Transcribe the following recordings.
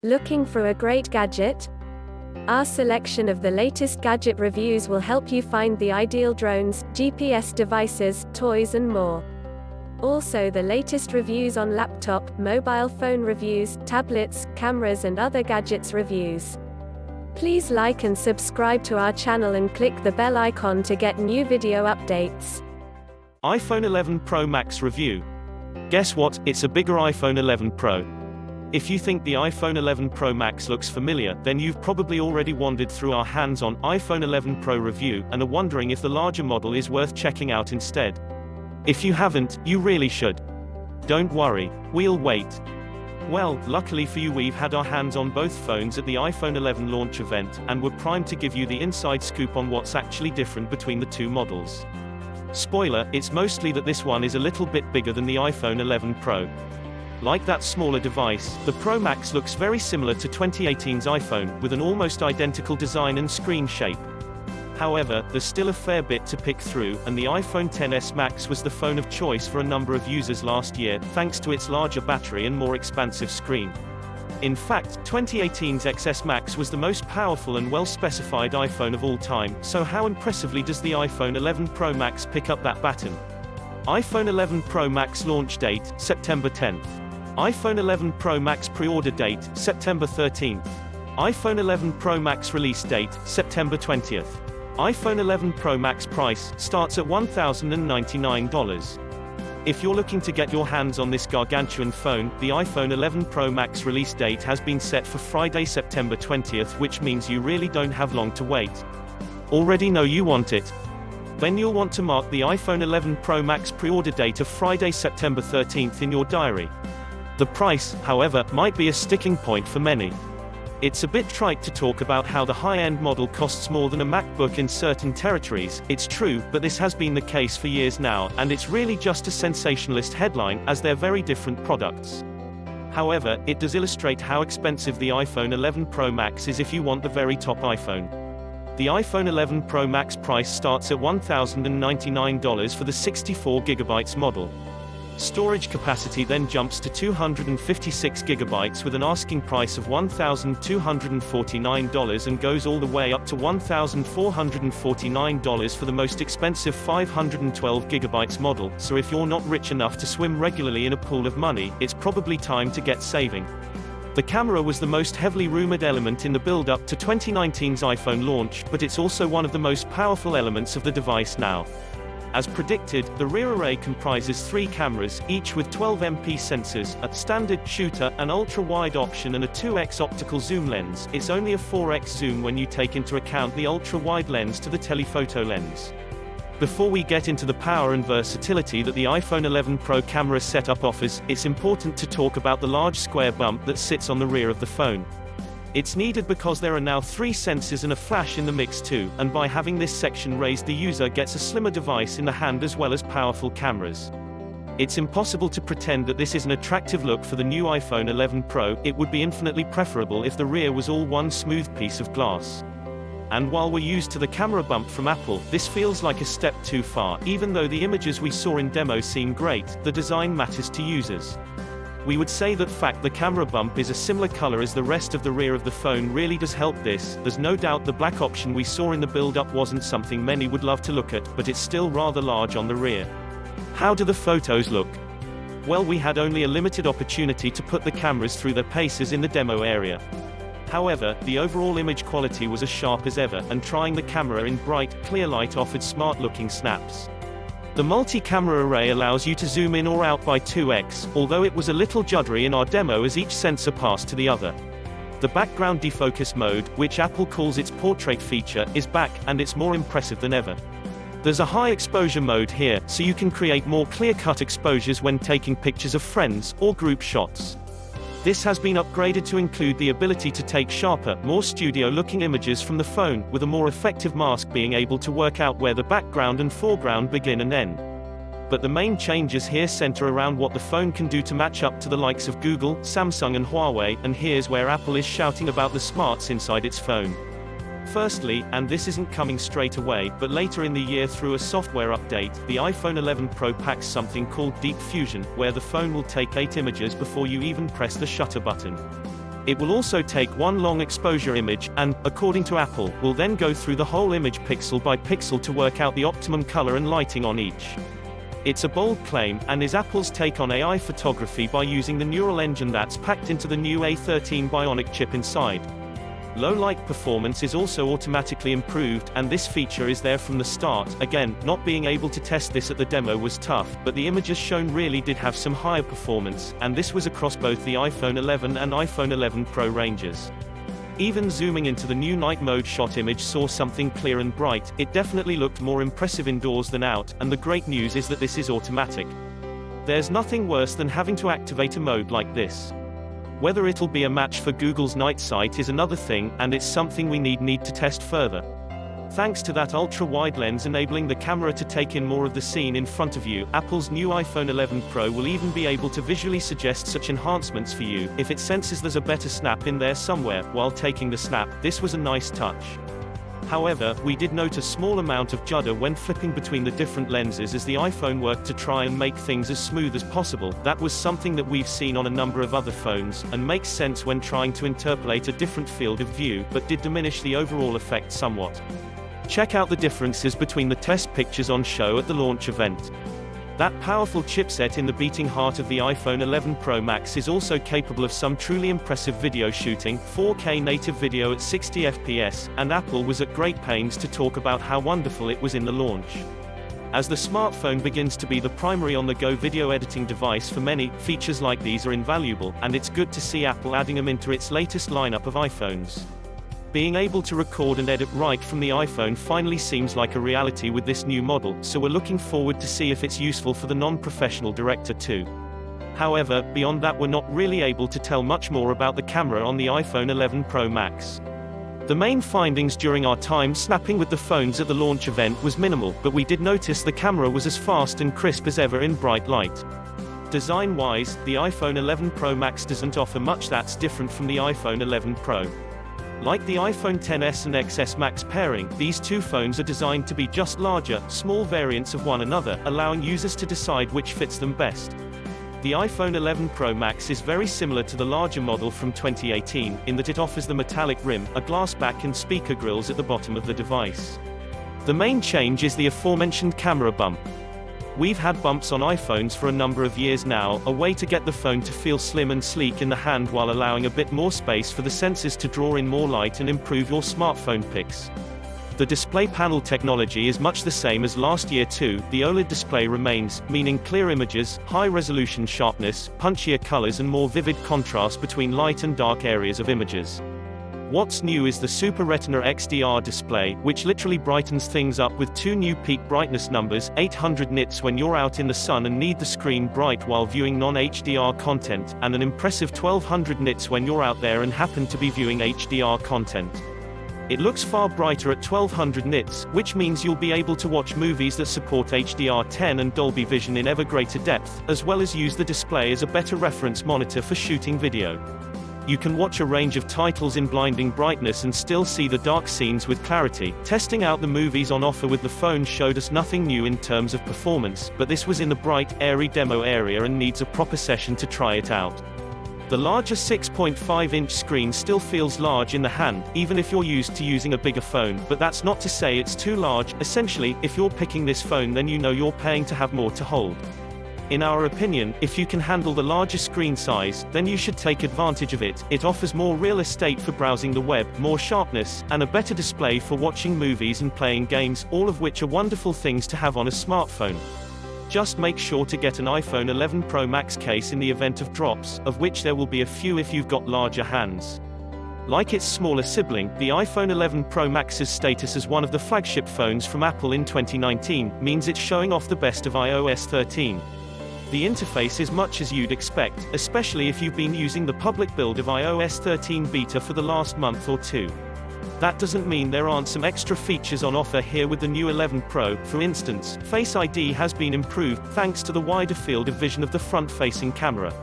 Looking for a great gadget? Our selection of the latest gadget reviews will help you find the ideal drones, GPS devices, toys and more. Also the latest reviews on laptop, mobile phone reviews, tablets, cameras and other gadgets reviews. Please like and subscribe to our channel and click the bell icon to get new video updates. iPhone 11 Pro Max review. Guess what, it's a bigger iPhone 11 Pro. If you think the iPhone 11 Pro Max looks familiar, then you've probably already wandered through our hands-on iPhone 11 Pro review and are wondering if the larger model is worth checking out instead. If you haven't, you really should. Don't worry, we'll wait. Well, luckily for you, we've had our hands on both phones at the iPhone 11 launch event, and we're primed to give you the inside scoop on what's actually different between the two models. Spoiler, it's mostly that this one is a little bit bigger than the iPhone 11 Pro. Like that smaller device, the Pro Max looks very similar to 2018's iPhone, with an almost identical design and screen shape. However, there's still a fair bit to pick through, and the iPhone XS Max was the phone of choice for a number of users last year, thanks to its larger battery and more expansive screen. In fact, 2018's XS Max was the most powerful and well-specified iPhone of all time, so how impressively does the iPhone 11 Pro Max pick up that baton? iPhone 11 Pro Max launch date, September 10th. iPhone 11 Pro Max pre-order date, September 13th. iPhone 11 Pro Max release date, September 20th. iPhone 11 Pro Max price starts at $1,099. If you're looking to get your hands on this gargantuan phone, the iPhone 11 Pro Max release date has been set for Friday, September 20th, which means you really don't have long to wait. Already know you want it? Then you'll want to mark the iPhone 11 Pro Max pre-order date of Friday, September 13th in your diary. The price, however, might be a sticking point for many. It's a bit trite to talk about how the high-end model costs more than a MacBook in certain territories. It's true, but this has been the case for years now, and it's really just a sensationalist headline, as they're very different products. However, it does illustrate how expensive the iPhone 11 Pro Max is if you want the very top iPhone. The iPhone 11 Pro Max price starts at $1,099 for the 64GB model. Storage capacity then jumps to 256 GB with an asking price of $1,249 and goes all the way up to $1,449 for the most expensive 512GB model, so if you're not rich enough to swim regularly in a pool of money, it's probably time to get saving. The camera was the most heavily rumored element in the build-up to 2019's iPhone launch, but it's also one of the most powerful elements of the device now. As predicted, the rear array comprises 3 cameras, each with 12MP sensors, a standard shooter, an ultra-wide option and a 2x optical zoom lens. It's only a 4x zoom when you take into account the ultra-wide lens to the telephoto lens. Before we get into the power and versatility that the iPhone 11 Pro camera setup offers, it's important to talk about the large square bump that sits on the rear of the phone. It's needed because there are now 3 sensors and a flash in the mix too, and by having this section raised, the user gets a slimmer device in the hand as well as powerful cameras. It's impossible to pretend that this is an attractive look for the new iPhone 11 Pro. It would be infinitely preferable if the rear was all one smooth piece of glass. And while we're used to the camera bump from Apple, this feels like a step too far. Even though the images we saw in demo seem great, the design matters to users. We would say that the camera bump is a similar color as the rest of the rear of the phone really does help this. There's no doubt the black option we saw in the build-up wasn't something many would love to look at, but it's still rather large on the rear. How do the photos look? Well, we had only a limited opportunity to put the cameras through their paces in the demo area. However, the overall image quality was as sharp as ever, and trying the camera in bright, clear light offered smart-looking snaps. The multi-camera array allows you to zoom in or out by 2x, although it was a little juddery in our demo as each sensor passed to the other. The background defocus mode, which Apple calls its portrait feature, is back, and it's more impressive than ever. There's a high exposure mode here, so you can create more clear-cut exposures when taking pictures of friends, or group shots. This has been upgraded to include the ability to take sharper, more studio-looking images from the phone, with a more effective mask being able to work out where the background and foreground begin and end. But the main changes here center around what the phone can do to match up to the likes of Google, Samsung and Huawei, and here's where Apple is shouting about the smarts inside its phone. Firstly, and this isn't coming straight away, but later in the year through a software update, the iPhone 11 Pro packs something called Deep Fusion, where the phone will take 8 images before you even press the shutter button. It will also take one long exposure image, and, according to Apple, will then go through the whole image pixel by pixel to work out the optimum color and lighting on each. It's a bold claim, and is Apple's take on AI photography by using the neural engine that's packed into the new A13 Bionic chip inside. Low light performance is also automatically improved, and this feature is there from the start. Again, not being able to test this at the demo was tough, but the images shown really did have some higher performance, and this was across both the iPhone 11 and iPhone 11 Pro ranges. Even zooming into the new night mode shot image saw something clear and bright. It definitely looked more impressive indoors than out, and the great news is that this is automatic. There's nothing worse than having to activate a mode like this. Whether it'll be a match for Google's Night Sight is another thing, and it's something we need to test further. Thanks to that ultra-wide lens enabling the camera to take in more of the scene in front of you, Apple's new iPhone 11 Pro will even be able to visually suggest such enhancements for you, if it senses there's a better snap in there somewhere, while taking the snap. This was a nice touch. However, we did note a small amount of judder when flipping between the different lenses as the iPhone worked to try and make things as smooth as possible. That was something that we've seen on a number of other phones, and makes sense when trying to interpolate a different field of view, but did diminish the overall effect somewhat. Check out the differences between the test pictures on show at the launch event. That powerful chipset in the beating heart of the iPhone 11 Pro Max is also capable of some truly impressive video shooting, 4K native video at 60 FPS, and Apple was at great pains to talk about how wonderful it was in the launch. As the smartphone begins to be the primary on-the-go video editing device for many, features like these are invaluable, and it's good to see Apple adding them into its latest lineup of iPhones. Being able to record and edit right from the iPhone finally seems like a reality with this new model, so we're looking forward to see if it's useful for the non-professional director too. However, beyond that we're not really able to tell much more about the camera on the iPhone 11 Pro Max. The main findings during our time snapping with the phones at the launch event was minimal, but we did notice the camera was as fast and crisp as ever in bright light. Design-wise, the iPhone 11 Pro Max doesn't offer much that's different from the iPhone 11 Pro. Like the iPhone XS and XS Max pairing, these two phones are designed to be just larger, small variants of one another, allowing users to decide which fits them best. The iPhone 11 Pro Max is very similar to the larger model from 2018, in that it offers the metallic rim, a glass back and speaker grills at the bottom of the device. The main change is the aforementioned camera bump. We've had bumps on iPhones for a number of years now, a way to get the phone to feel slim and sleek in the hand while allowing a bit more space for the sensors to draw in more light and improve your smartphone pics. The display panel technology is much the same as last year too. The OLED display remains, meaning clear images, high-resolution sharpness, punchier colors and more vivid contrast between light and dark areas of images. What's new is the Super Retina XDR display, which literally brightens things up with two new peak brightness numbers, 800 nits when you're out in the sun and need the screen bright while viewing non-HDR content, and an impressive 1200 nits when you're out there and happen to be viewing HDR content. It looks far brighter at 1200 nits, which means you'll be able to watch movies that support HDR10 and Dolby Vision in ever greater depth, as well as use the display as a better reference monitor for shooting video. You can watch a range of titles in blinding brightness and still see the dark scenes with clarity. Testing out the movies on offer with the phone showed us nothing new in terms of performance, but this was in the bright, airy demo area and needs a proper session to try it out. The larger 6.5-inch screen still feels large in the hand, even if you're used to using a bigger phone, but that's not to say it's too large. Essentially, if you're picking this phone then you know you're paying to have more to hold. In our opinion, if you can handle the larger screen size, then you should take advantage of it. It offers more real estate for browsing the web, more sharpness, and a better display for watching movies and playing games, all of which are wonderful things to have on a smartphone. Just make sure to get an iPhone 11 Pro Max case in the event of drops, of which there will be a few if you've got larger hands. Like its smaller sibling, the iPhone 11 Pro Max's status as one of the flagship phones from Apple in 2019 means it's showing off the best of iOS 13. The interface is much as you'd expect, especially if you've been using the public build of iOS 13 beta for the last month or two. That doesn't mean there aren't some extra features on offer here with the new 11 Pro. For instance, Face ID has been improved, thanks to the wider field of vision of the front-facing camera.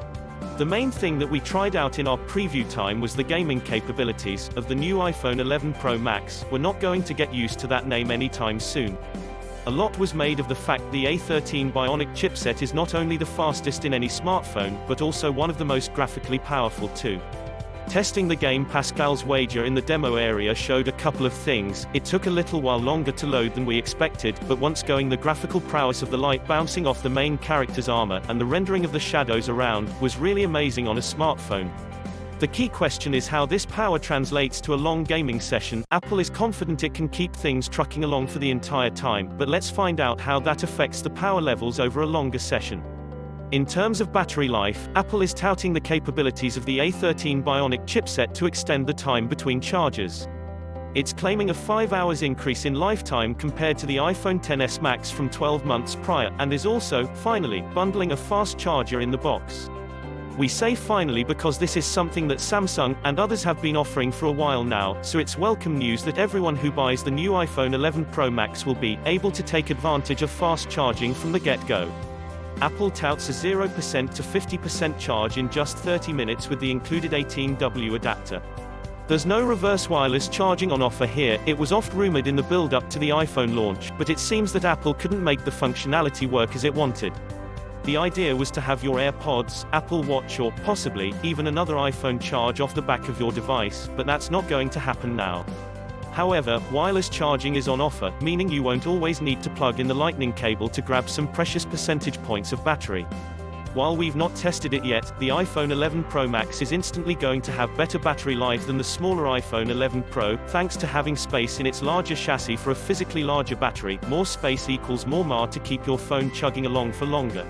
The main thing that we tried out in our preview time was the gaming capabilities of the new iPhone 11 Pro Max. We're not going to get used to that name anytime soon. A lot was made of the fact the A13 Bionic chipset is not only the fastest in any smartphone, but also one of the most graphically powerful too. Testing the game Pascal's Wager in the demo area showed a couple of things. It took a little while longer to load than we expected, but once going, the graphical prowess of the light bouncing off the main character's armor, and the rendering of the shadows around, was really amazing on a smartphone. The key question is how this power translates to a long gaming session. Apple is confident it can keep things trucking along for the entire time, but let's find out how that affects the power levels over a longer session. In terms of battery life, Apple is touting the capabilities of the A13 Bionic chipset to extend the time between charges. It's claiming a 5 hours increase in lifetime compared to the iPhone XS Max from 12 months prior, and is also, finally, bundling a fast charger in the box. We say finally because this is something that Samsung and others have been offering for a while now, so it's welcome news that everyone who buys the new iPhone 11 Pro Max will be able to take advantage of fast charging from the get-go. Apple touts a 0% to 50% charge in just 30 minutes with the included 18W adapter. There's no reverse wireless charging on offer here. It was oft rumored in the build-up to the iPhone launch, but it seems that Apple couldn't make the functionality work as it wanted. The idea was to have your AirPods, Apple Watch, or possibly even another iPhone charge off the back of your device, but that's not going to happen now. However, wireless charging is on offer, meaning you won't always need to plug in the lightning cable to grab some precious percentage points of battery. While we've not tested it yet, the iPhone 11 Pro Max is instantly going to have better battery life than the smaller iPhone 11 Pro, thanks to having space in its larger chassis for a physically larger battery. More space equals more mAh to keep your phone chugging along for longer.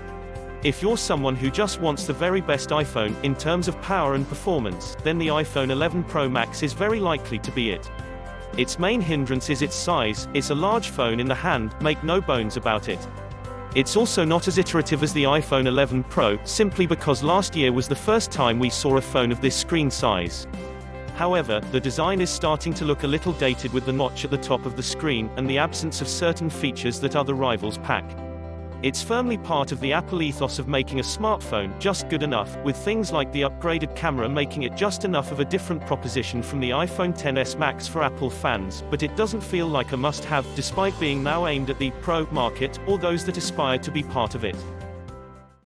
If you're someone who just wants the very best iPhone, in terms of power and performance, then the iPhone 11 Pro Max is very likely to be it. Its main hindrance is its size. It's a large phone in the hand, make no bones about it. It's also not as iterative as the iPhone 11 Pro, simply because last year was the first time we saw a phone of this screen size. However, the design is starting to look a little dated with the notch at the top of the screen, and the absence of certain features that other rivals pack. It's firmly part of the Apple ethos of making a smartphone just good enough, with things like the upgraded camera making it just enough of a different proposition from the iPhone XS Max for Apple fans, but it doesn't feel like a must-have, despite being now aimed at the pro market, or those that aspire to be part of it.